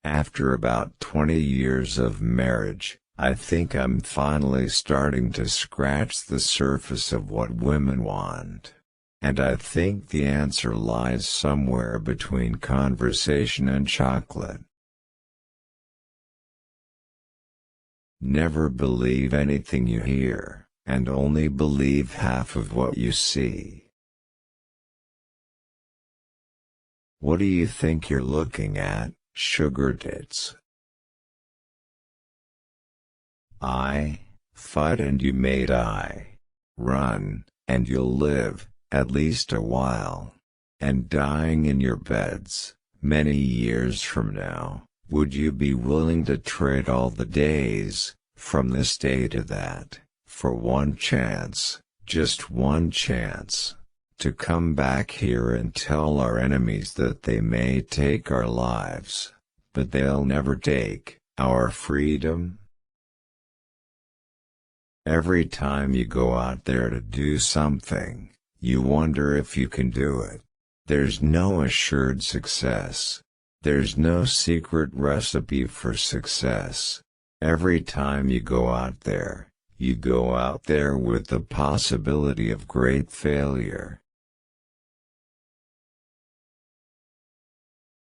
After about 20 years of marriage, I think I'm finally starting to scratch the surface of what women want. And I think the answer lies somewhere between conversation and chocolate. Never believe anything you hear, and only believe half of what you see. What do you think you're looking at, sugar tits? I fight and you may die. Run, and you'll live, at least a while. And dying in your beds, many years from now, would you be willing to trade all the days, from this day to that, for one chance, just one chance, to come back here and tell our enemies that they may take our lives, but they'll never take our freedom? Every time you go out there to do something, you wonder if you can do it. There's no assured success. There's no secret recipe for success. Every time you go out there with the possibility of great failure.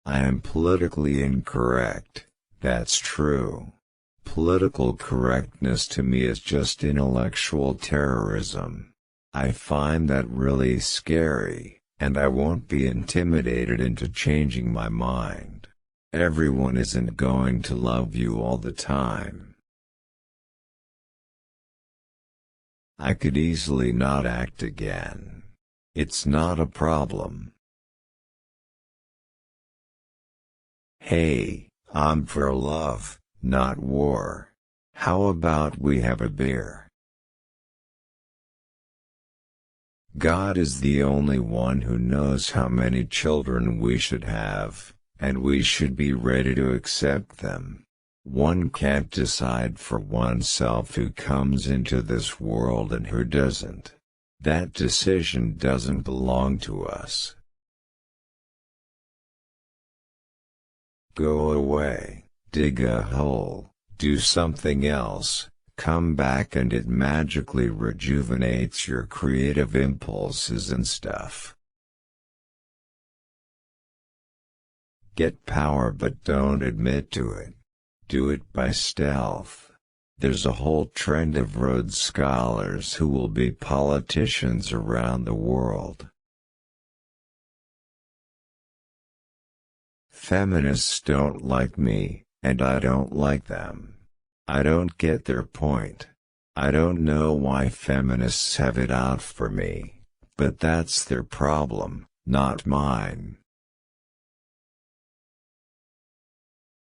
I am politically incorrect, that's true. Political correctness to me is just intellectual terrorism. I find that really scary, and I won't be intimidated into changing my mind. Everyone isn't going to love you all the time. I could easily not act again. It's not a problem. Hey, I'm for love, not war. How about we have a beer? God is the only one who knows how many children we should have, and we should be ready to accept them. One can't decide for oneself who comes into this world and who doesn't. That decision doesn't belong to us. Go away, dig a hole, do something else, come back and it magically rejuvenates your creative impulses and stuff. Get power but don't admit to it. Do it by stealth. There's a whole trend of Rhodes Scholars who will be politicians around the world. Feminists don't like me, and I don't like them. I don't get their point. I don't know why feminists have it out for me, but that's their problem, not mine.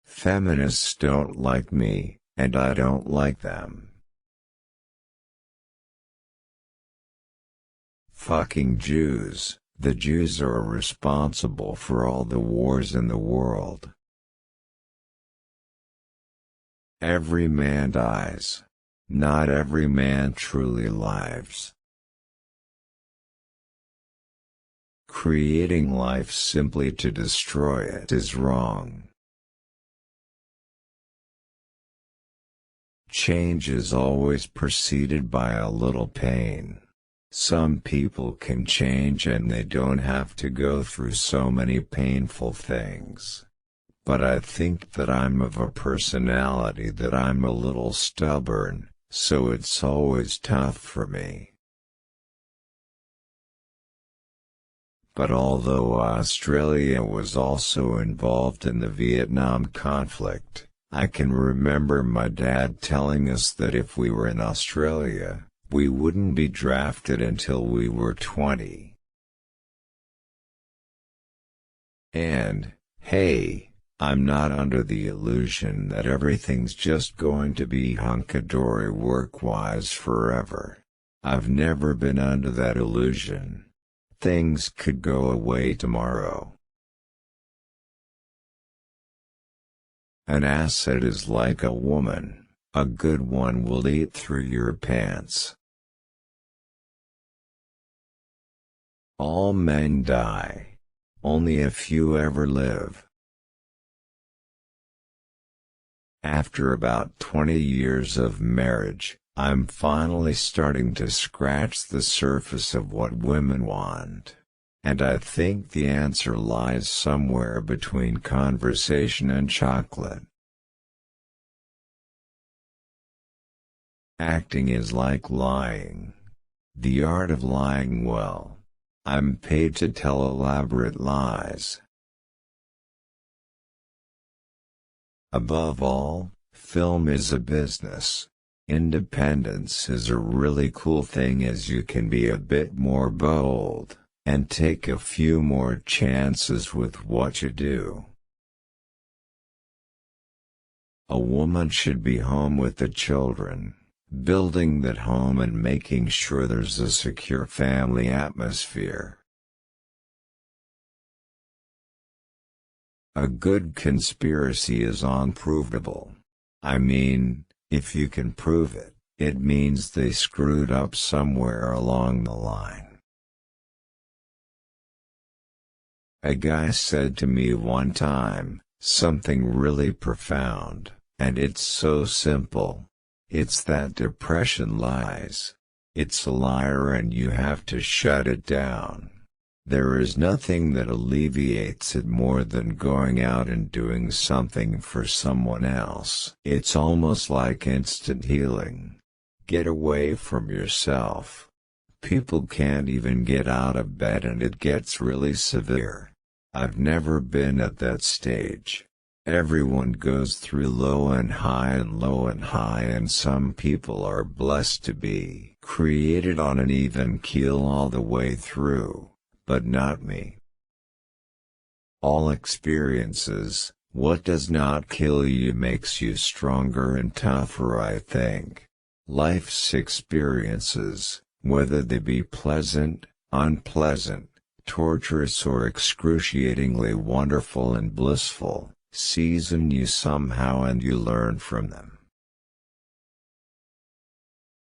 Feminists don't like me, and I don't like them. Fucking Jews. The Jews are responsible for all the wars in the world. Every man dies. Not every man truly lives. Creating life simply to destroy it is wrong. Change is always preceded by a little pain. Some people can change and they don't have to go through so many painful things. But I think that I'm of a personality that I'm a little stubborn, so it's always tough for me. But although Australia was also involved in the Vietnam conflict, I can remember my dad telling us that if we were in Australia, we wouldn't be drafted until we were 20. And, hey, I'm not under the illusion that everything's just going to be hunky-dory work-wise forever. I've never been under that illusion. Things could go away tomorrow. An asset is like a woman, a good one will eat through your pants. All men die. Only a few ever live. After about 20 years of marriage, I'm finally starting to scratch the surface of what women want. And I think the answer lies somewhere between conversation and chocolate. Acting is like lying. The art of lying well. I'm paid to tell elaborate lies. Above all, film is a business. Independence is a really cool thing as you can be a bit more bold, and take a few more chances with what you do. A woman should be home with the children, building that home and making sure there's a secure family atmosphere. A good conspiracy is unprovable. I mean, if you can prove it, it means they screwed up somewhere along the line. A guy said to me one time, something really profound, and it's so simple. It's that depression lies. It's a liar and you have to shut it down. There is nothing that alleviates it more than going out and doing something for someone else. It's almost like instant healing. Get away from yourself. People can't even get out of bed and it gets really severe. I've never been at that stage. Everyone goes through low and high and some people are blessed to be created on an even keel all the way through. But not me. All experiences, what does not kill you makes you stronger and tougher, I think. Life's experiences, whether they be pleasant, unpleasant, torturous or excruciatingly wonderful and blissful, season you somehow and you learn from them.